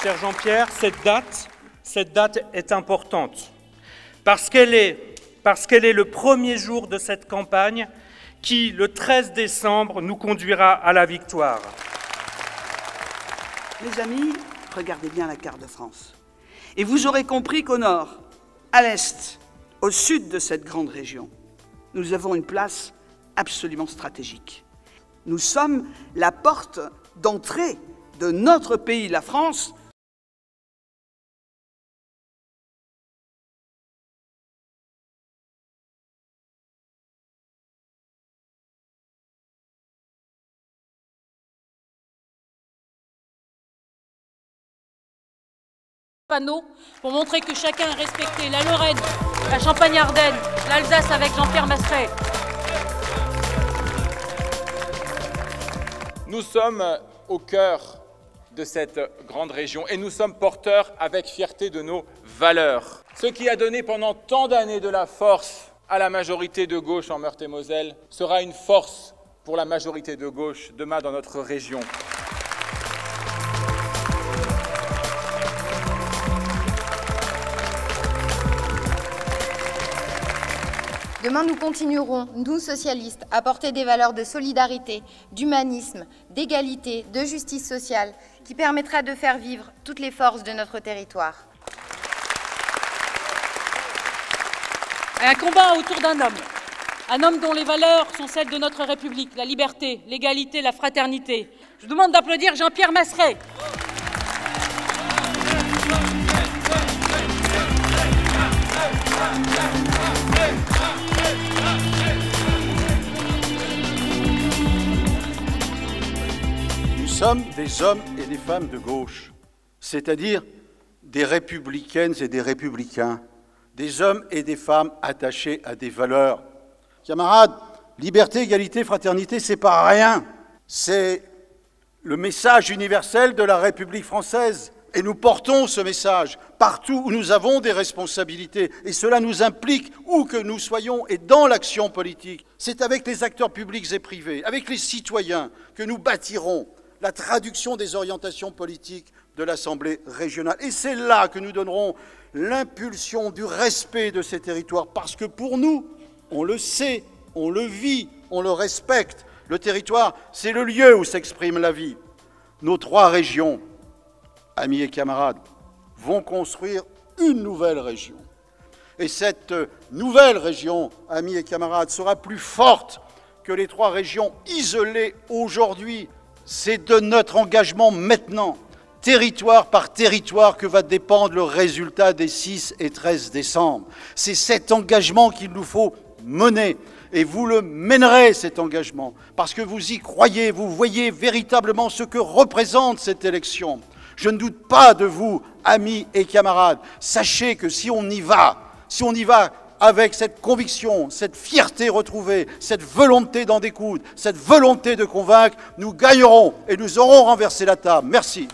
Cher Jean-Pierre, cette date est importante parce qu'elle est le premier jour de cette campagne qui, le 13 décembre, nous conduira à la victoire. Mes amis, regardez bien la carte de France. Et vous aurez compris qu'au nord, à l'est, au sud de cette grande région, nous avons une place absolument stratégique. Nous sommes la porte d'entrée de notre pays, la France. Panneau pour montrer que chacun a respecté la Lorraine, la Champagne-Ardenne, l'Alsace avec Jean-Pierre Masseret. Nous sommes au cœur de cette grande région et nous sommes porteurs avec fierté de nos valeurs. Ce qui a donné pendant tant d'années de la force à la majorité de gauche en Meurthe-et-Moselle sera une force pour la majorité de gauche demain dans notre région. Demain, nous continuerons, nous socialistes, à porter des valeurs de solidarité, d'humanisme, d'égalité, de justice sociale, qui permettra de faire vivre toutes les forces de notre territoire. Un combat autour d'un homme dont les valeurs sont celles de notre République, la liberté, l'égalité, la fraternité. Je vous demande d'applaudir Jean-Pierre Masseret. Nous sommes des hommes et des femmes de gauche, c'est-à-dire des républicaines et des républicains, des hommes et des femmes attachés à des valeurs. Camarades, liberté, égalité, fraternité, c'est pas rien. C'est le message universel de la République française. Et nous portons ce message partout où nous avons des responsabilités. Et cela nous implique où que nous soyons et dans l'action politique. C'est avec les acteurs publics et privés, avec les citoyens, que nous bâtirons la traduction des orientations politiques de l'Assemblée régionale. Et c'est là que nous donnerons l'impulsion du respect de ces territoires, parce que pour nous, on le sait, on le vit, on le respecte. Le territoire, c'est le lieu où s'exprime la vie. Nos trois régions, amis et camarades, vont construire une nouvelle région. Et cette nouvelle région, amis et camarades, sera plus forte que les trois régions isolées aujourd'hui. C'est de notre engagement maintenant, territoire par territoire, que va dépendre le résultat des 6 et 13 décembre. C'est cet engagement qu'il nous faut mener. Et vous le mènerez, cet engagement, parce que vous y croyez, vous voyez véritablement ce que représente cette élection. Je ne doute pas de vous, amis et camarades. Sachez que si on y va avec cette conviction, cette fierté retrouvée, cette volonté d'en découdre, cette volonté de convaincre, nous gagnerons et nous aurons renversé la table. Merci.